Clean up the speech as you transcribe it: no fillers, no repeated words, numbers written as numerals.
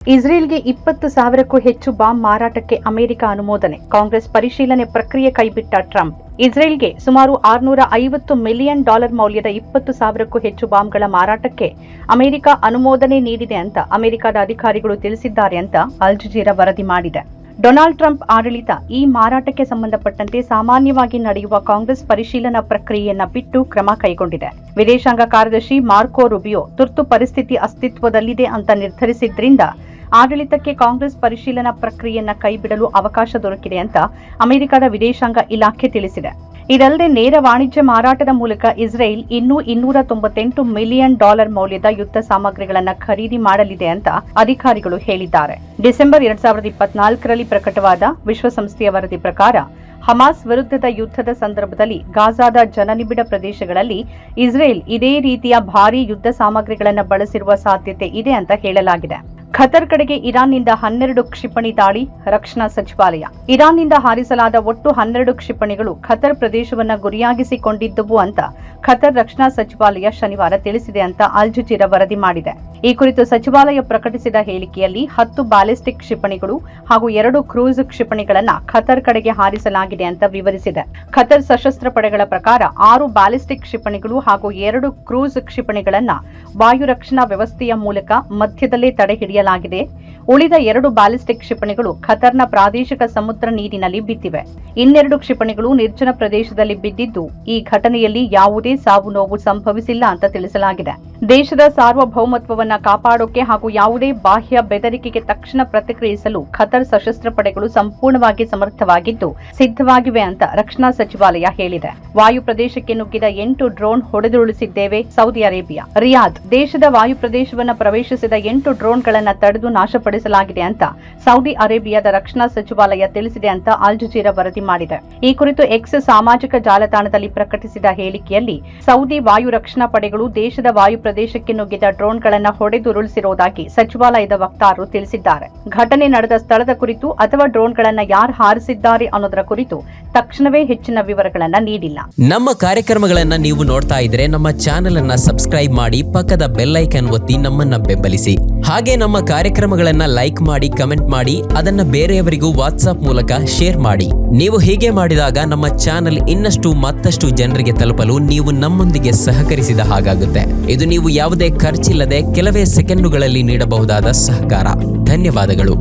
ಇಸ್ರೇಲ್ಗೆ 20,000ಕ್ಕೂ ಹೆಚ್ಚು ಬಾಂಬ್ ಮಾರಾಟಕ್ಕೆ ಅಮೆರಿಕ ಅನುಮೋದನೆ. ಕಾಂಗ್ರೆಸ್ ಪರಿಶೀಲನೆ ಪ್ರಕ್ರಿಯೆ ಕೈಬಿಟ್ಟ ಟ್ರಂಪ್. ಇಸ್ರೇಲ್ಗೆ ಸುಮಾರು $650 ಮಿಲಿಯನ್ ಮೌಲ್ಯದ 20,000ಕ್ಕೂ ಹೆಚ್ಚು ಬಾಂಬ್ಗಳ ಮಾರಾಟಕ್ಕೆ ಅಮೆರಿಕ ಅನುಮೋದನೆ ನೀಡಿದೆ ಅಂತ ಅಮೆರಿಕದ ಅಧಿಕಾರಿಗಳು ತಿಳಿಸಿದ್ದಾರೆ ಅಂತ ಅಲ್ ಜಜೀರಾ ವರದಿ ಮಾಡಿದೆ. ಡೊನಾಲ್ಡ್ ಟ್ರಂಪ್ ಆಡಳಿತ ಈ ಮಾರಾಟಕ್ಕೆ ಸಂಬಂಧಪಟ್ಟಂತೆ ಸಾಮಾನ್ಯವಾಗಿ ನಡೆಯುವ ಕಾಂಗ್ರೆಸ್ ಪರಿಶೀಲನಾ ಪ್ರಕ್ರಿಯೆಯನ್ನ ಬಿಟ್ಟು ಕ್ರಮ ಕೈಗೊಂಡಿದೆ. ವಿದೇಶಾಂಗ ಕಾರ್ಯದರ್ಶಿ ಮಾರ್ಕೊ ರೂಬಿಯೋ ತುರ್ತು ಪರಿಸ್ಥಿತಿ ಅಸ್ತಿತ್ವದಲ್ಲಿದೆ ಅಂತ ನಿರ್ಧರಿಸಿದ್ರಿಂದ ಆಡಳಿತಕ್ಕೆ ಕಾಂಗ್ರೆಸ್ ಪರಿಶೀಲನಾ ಪ್ರಕ್ರಿಯೆಯನ್ನ ಕೈಬಿಡಲು ಅವಕಾಶ ದೊರಕಿದೆ ಅಂತ ಅಮೆರಿಕದ ವಿದೇಶಾಂಗ ಇಲಾಖೆ ತಿಳಿಸಿದೆ. ಇದಲ್ಲದೆ ನೇರ ವಾಣಿಜ್ಯ ಮಾರಾಟದ ಮೂಲಕ ಇಸ್ರೇಲ್ ಇನ್ನೂ $298 ಮಿಲಿಯನ್ ಮೌಲ್ಯದ ಯುದ್ಧ ಸಾಮಗ್ರಿಗಳನ್ನು ಖರೀದಿ ಮಾಡಲಿದೆ ಅಂತ ಅಧಿಕಾರಿಗಳು ಹೇಳಿದ್ದಾರೆ. ಡಿಸೆಂಬರ್ 2024ರಲ್ಲಿ ಪ್ರಕಟವಾದ ವಿಶ್ವಸಂಸ್ಥೆಯ ವರದಿ ಪ್ರಕಾರ ಹಮಾಸ್ ವಿರುದ್ಧದ ಯುದ್ಧದ ಸಂದರ್ಭದಲ್ಲಿ ಗಾಜಾದ ಜನನಿಬಿಡ ಪ್ರದೇಶಗಳಲ್ಲಿ ಇಸ್ರೇಲ್ ಇದೇ ರೀತಿಯ ಭಾರೀ ಯುದ್ಧ ಸಾಮಗ್ರಿಗಳನ್ನು ಬಳಸಿರುವ ಸಾಧ್ಯತೆ ಇದೆ ಅಂತ ಹೇಳಲಾಗಿದೆ. ಖತರ್ ಕಡೆಗೆ ಇರಾನ್ನಿಂದ 12 ಕ್ಷಿಪಣಿ ದಾಳಿ. ರಕ್ಷಣಾ ಸಚಿವಾಲಯ ಇರಾನ್ನಿಂದ ಹಾರಿಸಲಾದ ಒಟ್ಟು 12 ಕ್ಷಿಪಣಿಗಳು ಖತರ್ ಪ್ರದೇಶವನ್ನು ಗುರಿಯಾಗಿಸಿಕೊಂಡಿದ್ದವು ಅಂತ ಖತರ್ ರಕ್ಷಣಾ ಸಚಿವಾಲಯ ಶನಿವಾರ ತಿಳಿಸಿದೆ ಅಂತ ಅಲ್ ಜಜೀರಾ ವರದಿ ಮಾಡಿದೆ. ಈ ಕುರಿತು ಸಚಿವಾಲಯ ಪ್ರಕಟಿಸಿದ ಹೇಳಿಕೆಯಲ್ಲಿ 10 ಬ್ಯಾಲಿಸ್ಟಿಕ್ ಕ್ಷಿಪಣಿಗಳು ಹಾಗೂ 2 ಕ್ರೂಸ್ ಕ್ಷಿಪಣಿಗಳನ್ನು ಖತರ್ ಕಡೆಗೆ ಹಾರಿಸಲಾಗಿದೆ ಅಂತ ವಿವರಿಸಿದೆ. ಖತರ್ ಸಶಸ್ತ್ರ ಪಡೆಗಳ ಪ್ರಕಾರ 6 ಬ್ಯಾಲಿಸ್ಟಿಕ್ ಕ್ಷಿಪಣಿಗಳು ಹಾಗೂ 2 ಕ್ರೂಸ್ ಕ್ಷಿಪಣಿಗಳನ್ನು ವಾಯು ರಕ್ಷಣಾ ವ್ಯವಸ್ಥೆಯ ಮೂಲಕ ಮಧ್ಯದಲ್ಲೇ ತಡೆಹಿಡಿಯಲಾಗಿದೆ. ಉಳಿದ 2 ಬ್ಯಾಲಿಸ್ಟಿಕ್ ಕ್ಷಿಪಣಿಗಳು ಖತರ್ನ ಪ್ರಾದೇಶಿಕ ಸಮುದ್ರ ನೀರಿನಲ್ಲಿ ಬಿದ್ದಿವೆ. ಇನ್ನೆರಡು ಕ್ಷಿಪಣಿಗಳು ನಿರ್ಜನ ಪ್ರದೇಶದಲ್ಲಿ ಬಿದ್ದಿದ್ದು ಈ ಘಟನೆಯಲ್ಲಿ ಯಾವುದೇ ಸಾವು ನೋವು ಸಂಭವಿಸಿಲ್ಲ ಅಂತ ತಿಳಿಸಲಾಗಿದೆ. ದೇಶದ ಸಾರ್ವಭೌಮತ್ವವನ್ನು ಕಾಪಾಡೋಕೆ ಹಾಗೂ ಯಾವುದೇ ಬಾಹ್ಯ ಬೆದರಿಕೆಗೆ ತಕ್ಷಣ ಪ್ರತಿಕ್ರಿಯಿಸಲು ಖತರ್ ಸಶಸ್ತ್ರ ಪಡೆಗಳು ಸಂಪೂರ್ಣವಾಗಿ ಸಮರ್ಥವಾಗಿದ್ದು ಸಿದ್ಧವಾಗಿವೆ ಅಂತ ರಕ್ಷಣಾ ಸಚಿವಾಲಯ ಹೇಳಿದೆ. ವಾಯು ಪ್ರದೇಶಕ್ಕೆ ನುಗ್ಗಿದ 8 ಡ್ರೋನ್ ಹೊಡೆದುರುಳಿಸಿದ್ದೇವೆ. ಸೌದಿ ಅರೇಬಿಯಾ ರಿಯಾದ್ ದೇಶದ ವಾಯು ಪ್ರದೇಶವನ್ನು ಪ್ರವೇಶಿಸಿದ 8 ಡ್ರೋನ್ಗಳನ್ನು ತಡೆದು ನಾಶಪಡಿಸಲಾಗಿದೆ ಅಂತ ಸೌದಿ ಅರೇಬಿಯಾದ ರಕ್ಷಣಾ ಸಚಿವಾಲಯ ತಿಳಿಸಿದೆ ಅಂತ ಅಲ್ ಜಜೀರಾ ವರದಿ ಮಾಡಿದೆ. ಈ ಕುರಿತು ಎಕ್ಸ್ ಸಾಮಾಜಿಕ ಜಾಲತಾಣದಲ್ಲಿ ಪ್ರಕಟಿಸಿದ ಹೇಳಿಕೆಯಲ್ಲಿ ಸೌದಿ ವಾಯು ರಕ್ಷಣಾ ಪಡೆಗಳು ದೇಶದ ವಾಯು ಪ್ರದೇಶಕ್ಕೆ ನುಗ್ಗಿದ ಡ್ರೋನ್ಗಳನ್ನು ಹೊಡೆದುರುಳಿಸಿರುವುದಾಗಿ ಸಚಿವಾಲಯದ ವಕ್ತಾರರು ತಿಳಿಸಿದ್ದಾರೆ. ಘಟನೆ ನಡೆದ ಸ್ಥಳದ ಕುರಿತು ಅಥವಾ ಡ್ರೋನ್ಗಳನ್ನು ಯಾರು ಹಾರಿಸಿದ್ದಾರೆ ಅನ್ನೋದರ ಕುರಿತು ತಕ್ಷಣವೇ ಹೆಚ್ಚಿನ ವಿವರಗಳನ್ನು ನೀಡಿಲ್ಲ. ನಮ್ಮ ಕಾರ್ಯಕ್ರಮಗಳನ್ನ ನೀವು ನೋಡ್ತಾ ಇದ್ರೆ ನಮ್ಮ ಚಾನೆಲ್ ಅನ್ನ ಸಬ್ಸ್ಕ್ರೈಬ್ ಮಾಡಿ, ಪಕ್ಕದ ಬೆಲ್ ಐಕಾನ್ ಒತ್ತಿ ನಮ್ಮನ್ನ ಬೆಂಬಲಿಸಿ. ಹಾಗೆ ನಮ್ಮ ಕಾರ್ಯಕ್ರಮಗಳನ್ನ ಲೈಕ್ ಮಾಡಿ, ಕಮೆಂಟ್ ಮಾಡಿ, ಅದನ್ನ ಬೇರೆಯವರಿಗೂ ವಾಟ್ಸ್ಆಪ್ ಮೂಲಕ ಶೇರ್ ಮಾಡಿ. ನೀವು ಹೀಗೆ ಮಾಡಿದಾಗ ನಮ್ಮ ಚಾನೆಲ್ ಮತ್ತಷ್ಟು ಜನರಿಗೆ ತಲುಪಲು ನೀವು ನಮ್ಮೊಂದಿಗೆ ಸಹಕರಿಸಿದ ಹಾಗಾಗುತ್ತೆ. ಇದು ನೀವು ಯಾವುದೇ ಖರ್ಚಿಲ್ಲದೆ ಕೆಲವೇ ಸೆಕೆಂಡುಗಳಲ್ಲಿ ನೀಡಬಹುದಾದ ಸಹಕಾರ. ಧನ್ಯವಾದಗಳು.